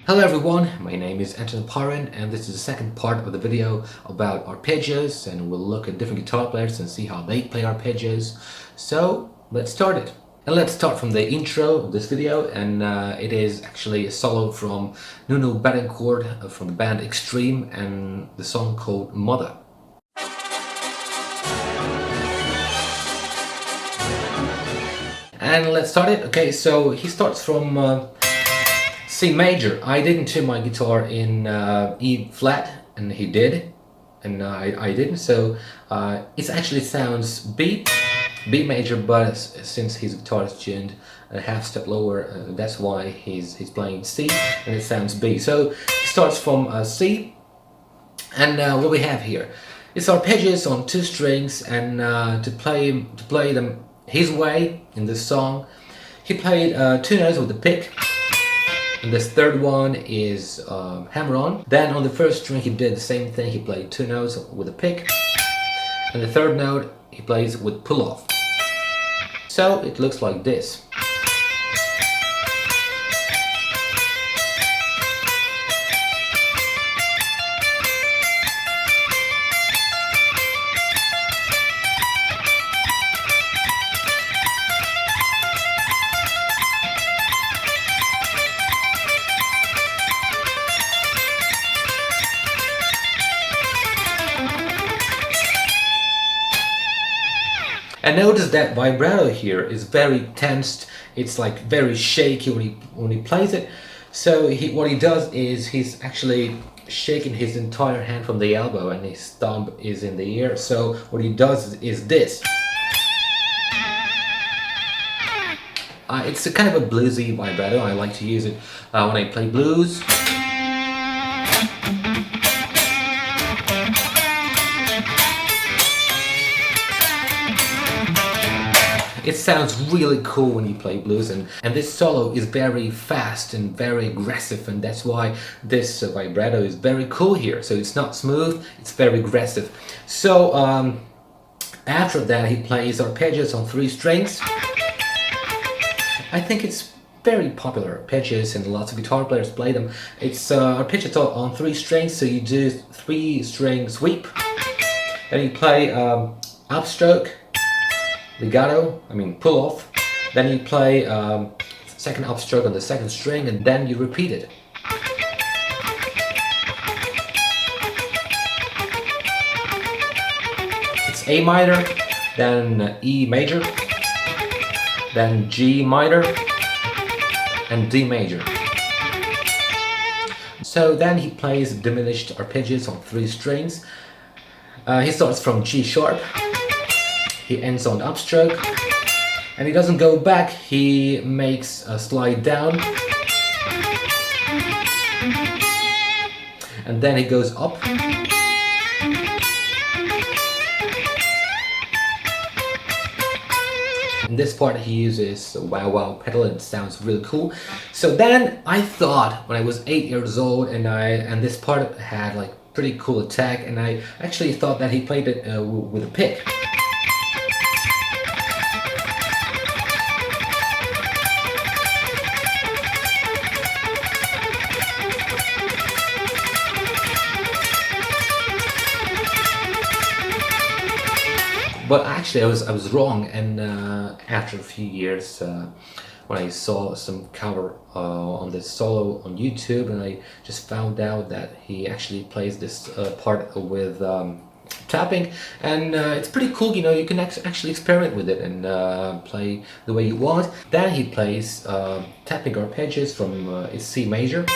Hello everyone, my name is Anton Oparin, and this is the second part of the video about arpeggios, and we'll look at different guitar players and see how they play arpeggios. So let's start it. And let's start from the intro of this video, and it is actually a solo from Bettencourt from the band Extreme, and the song called Mother. And let's start it. Okay, so he starts from C major. I didn't tune my guitar in E flat, and he did, and I didn't. So it actually sounds B major, but since his guitar is tuned a half step lower, that's why he's playing C, and it sounds B. So it starts from C, and what we have here is arpeggios on 2 strings, and to play them his way in this song, he played 2 notes with the pick. And this third one is hammer-on. Then on the first string he did the same thing, he played 2 notes with a pick. And the third note he plays with pull-off. So it looks like this. And notice that vibrato here is very tensed. It's like very shaky when he plays it. So what he does is he's actually shaking his entire hand from the elbow, and his thumb is in the air. So what he does is this. It's a kind of a bluesy vibrato. I like to use it when I play blues. It sounds really cool when you play blues, and this solo is very fast and very aggressive, and that's why this vibrato is very cool here. So it's not smooth, it's very aggressive. So after that he plays arpeggios on 3 strings. I think it's very popular, arpeggios, and lots of guitar players play them. It's arpeggio on 3 strings, so you do 3 string sweep, then you play upstroke, legato, pull off, then you play second upstroke on the 2nd string, and then you repeat it. It's A minor, then E major, then G minor, and D major. So then he plays diminished arpeggios on 3 strings. He starts from G sharp. He ends on upstroke, and he doesn't go back, he makes a slide down, and then he goes up, in this part he uses a wow pedal, and it sounds really cool. So then I thought, when I was 8 years old, and this part had like pretty cool attack, and I actually thought that he played it with a pick. But actually I was wrong, and after a few years when I saw some cover on this solo on YouTube, and I just found out that he actually plays this part with tapping, and it's pretty cool. You can actually experiment with it and play the way you want. Then he plays tapping arpeggios from C major.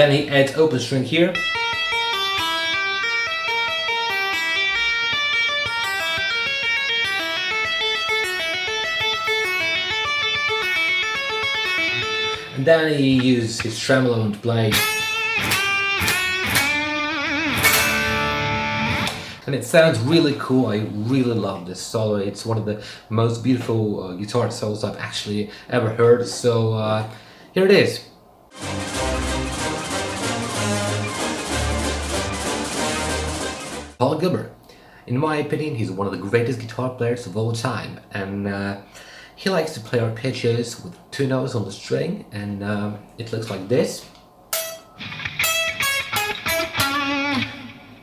Then he adds open string here. And then he uses his tremolo to play. And it sounds really cool. I really love this solo. It's one of the most beautiful guitar solos I've actually ever heard. So here it is. Paul Gilbert. In my opinion, he's one of the greatest guitar players of all time. And he likes to play arpeggios with two notes on the string. And it looks like this.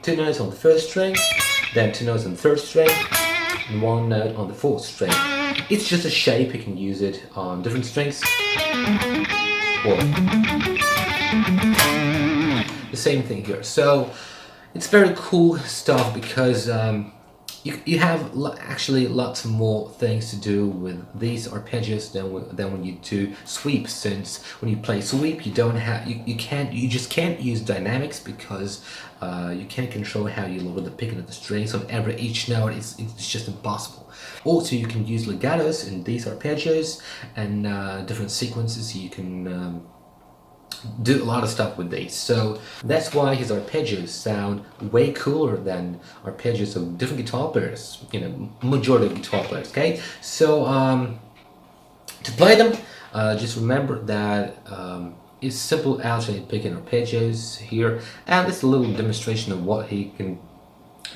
Two notes on the first string, then two notes on the third string, and one note on the fourth string. It's just a shape, you can use it on different strings, or the same thing here. So it's very cool stuff because you have actually lots more things to do with these arpeggios than when you do sweep. Since when you play sweep, you don't have you just can't use dynamics because you can't control how you lower the picking of the strings on each note. It's just impossible. Also, you can use legatos in these arpeggios and different sequences. You can do a lot of stuff with these, so that's why his arpeggios sound way cooler than arpeggios of different guitar players, majority of guitar players. Okay, so to play them, just remember that it's simple alternate picking arpeggios here, and it's a little demonstration of what he can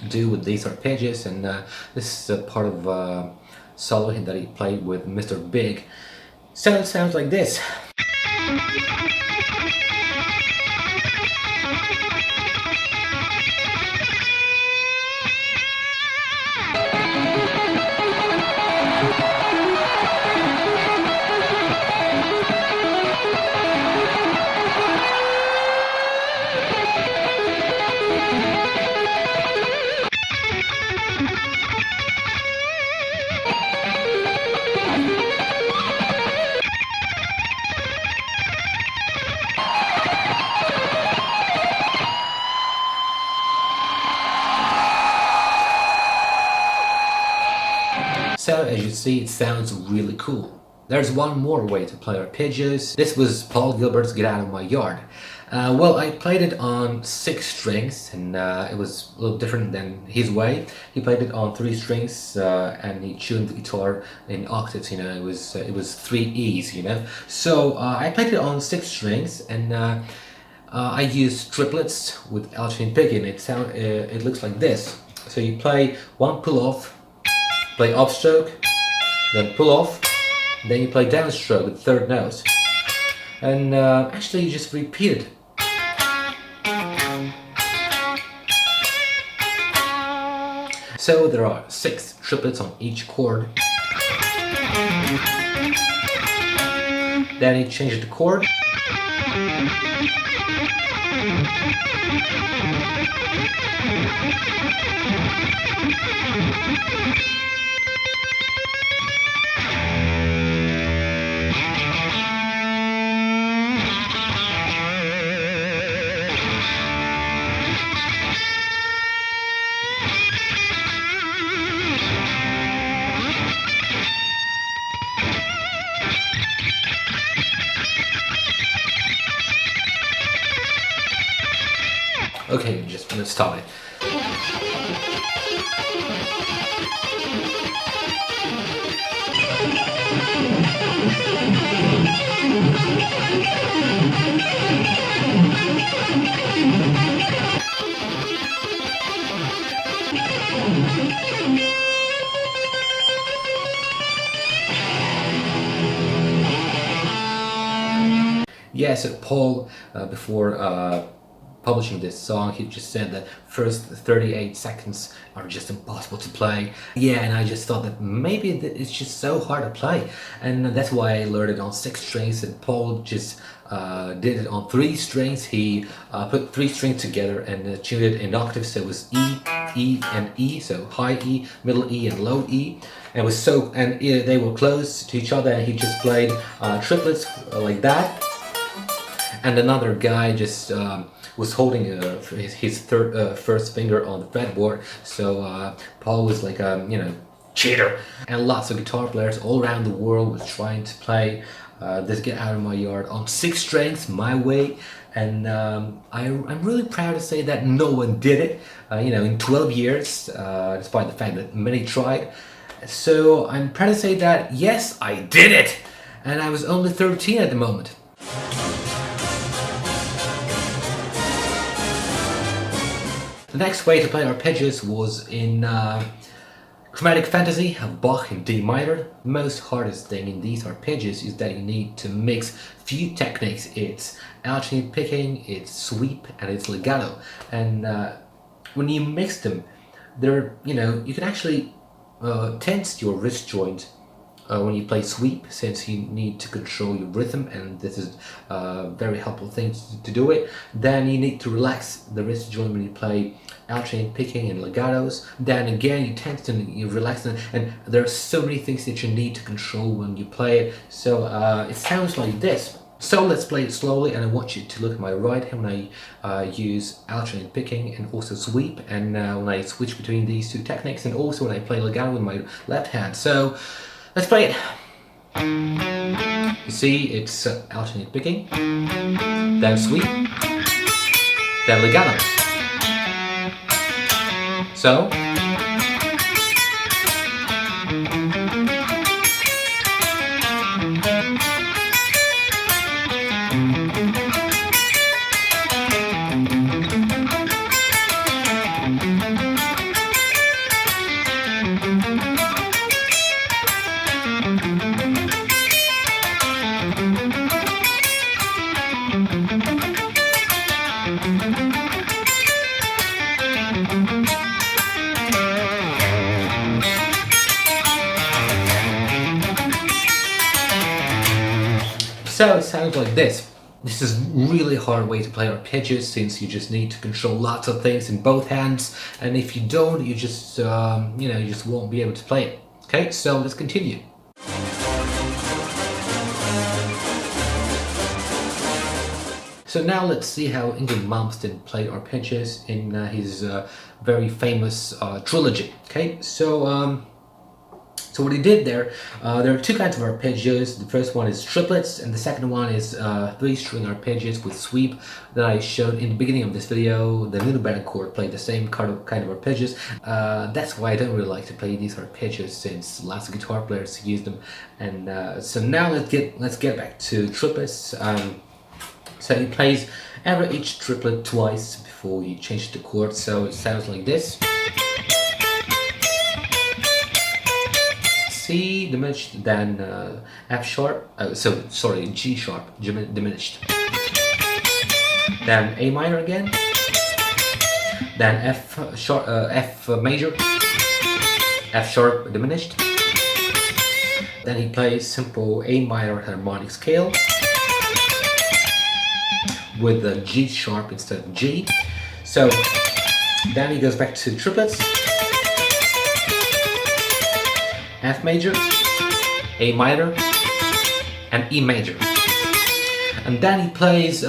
do with these arpeggios. And this is a part of solo that he played with Mr. Big. So it sounds like this. So as you see, it sounds really cool. There's one more way to play arpeggios. This was Paul Gilbert's Get Out of My Yard. Well, I played it on 6 strings, and it was a little different than his way. He played it on 3 strings, and he tuned the guitar in octaves. It was 3 E's. So I played it on 6 strings, and I used triplets with alternate picking. It looks like this. So you play one pull off, play upstroke, then pull off, then you play downstroke with the third note, and actually you just repeat it. So there are 6 triplets on each chord. Then you change the chord. Okay, just gonna stop it. Yeah, so Paul, before publishing this song, he just said that first 38 seconds are just impossible to play. Yeah, and I just thought that maybe it's just so hard to play, and that's why I learned it on 6 strings, and Paul just did it on 3 strings. He put 3 strings together and tuned it in octaves, so it was E, E, and E, so high E, middle E, and low E. And they were close to each other, and he just played triplets like that. and another guy just was holding his first finger on the fretboard. So Paul was like a cheater, and lots of guitar players all around the world was trying to play this Get Out of My Yard on 6 strings my way. And I'm really proud to say that no one did it, in 12 years, despite the fact that many tried. So I'm proud to say that yes, I did it, and I was only 13 at the moment. The next way to play arpeggios was in Chromatic Fantasy of Bach in D minor. The most hardest thing in these arpeggios is that you need to mix few techniques. It's alternate picking, it's sweep, and it's legato. And when you mix them, you can actually tense your wrist joint when you play sweep, since you need to control your rhythm, and this is a very helpful thing to do it. Then you need to relax the wrist joint when you play alternate picking and legatos. Then again you tense them, you relax them, and there are so many things that you need to control when you play it. So it sounds like this. So let's play it slowly, and I want you to look at my right hand when I use alternate picking and also sweep, and when I switch between these two techniques, and also when I play legato with my left hand. So let's play it. You see, it's alternate picking, then sweep, then legato. So it sounds like this. This is really hard way to play arpeggios, since you just need to control lots of things in both hands, and if you don't, you just you just won't be able to play it. Okay, so let's continue. So now let's see how Yngwie Malmsteen played arpeggios in his very famous trilogy. Okay, so what he did there are 2 kinds of arpeggios. The first one is triplets, and the second one is 3-string arpeggios with sweep that I showed in the beginning of this video. The little Bettencourt played the same kind of arpeggios. That's why I don't really like to play these arpeggios, since lots of guitar players use them. And so now let's get back to triplets. So he plays each triplet twice before you change the chord. So it sounds like this. C diminished, then F sharp, G sharp diminished, then A minor again, then F sharp, F major, F sharp diminished, then he plays simple A minor harmonic scale with the G sharp instead of G. So then he goes back to triplets. F major, A minor, and E major. And then he plays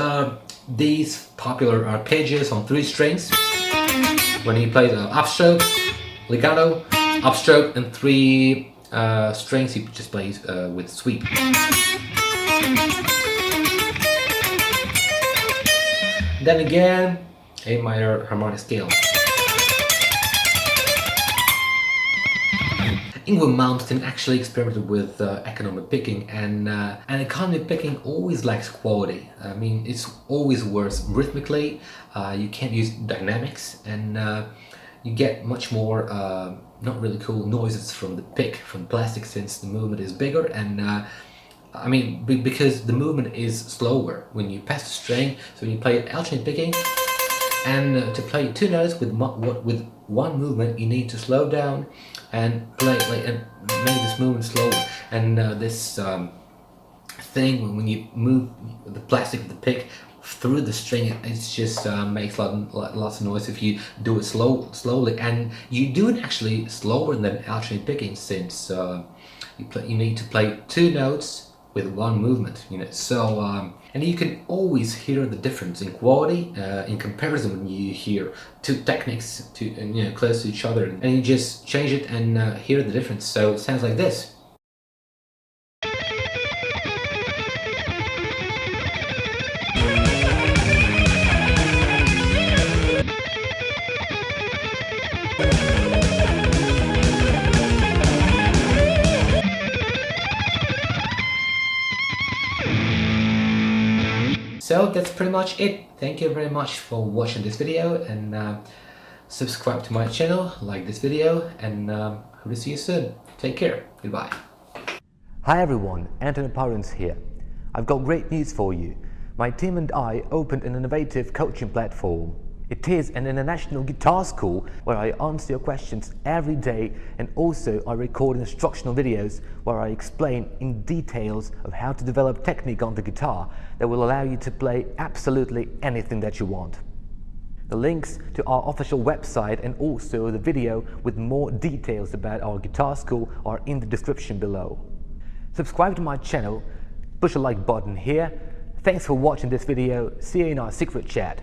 these popular arpeggios on 3 strings. When he plays upstroke, legato, upstroke, and 3 strings, he just plays with sweep. Then again, A minor harmonic scale. Yngwie Malmsteen actually experimented with economic picking, and economic picking always lacks quality. I mean, it's always worse rhythmically. You can't use dynamics, and you get much more not really cool noises from the pick, from plastic, since the movement is bigger, and I mean, because the movement is slower when you pass the string. So when you play alternate picking, and to play 2 notes with one movement, you need to slow down and play and make this movement slower. And this thing when you move the plastic of the pick through the string, it just makes lots of noise if you do it slowly. And you do it actually slower than alternate picking, since you need to play 2 notes with one movement, you know. So and you can always hear the difference in quality in comparison when you hear two techniques to you know, close to each other, and you just change it and hear the difference. So it sounds like this. So that's pretty much it. Thank you very much for watching this video, and subscribe to my channel, like this video, and hope to see you soon. Take care. Goodbye. Hi everyone, Anton here. I've got great news for you. My team and I opened an innovative coaching platform. It is an international guitar school where I answer your questions every day, and also I record instructional videos where I explain in details of how to develop technique on the guitar that will allow you to play absolutely anything that you want. The links to our official website and also the video with more details about our guitar school are in the description below. Subscribe to my channel, push a like button here. Thanks for watching this video. See you in our secret chat.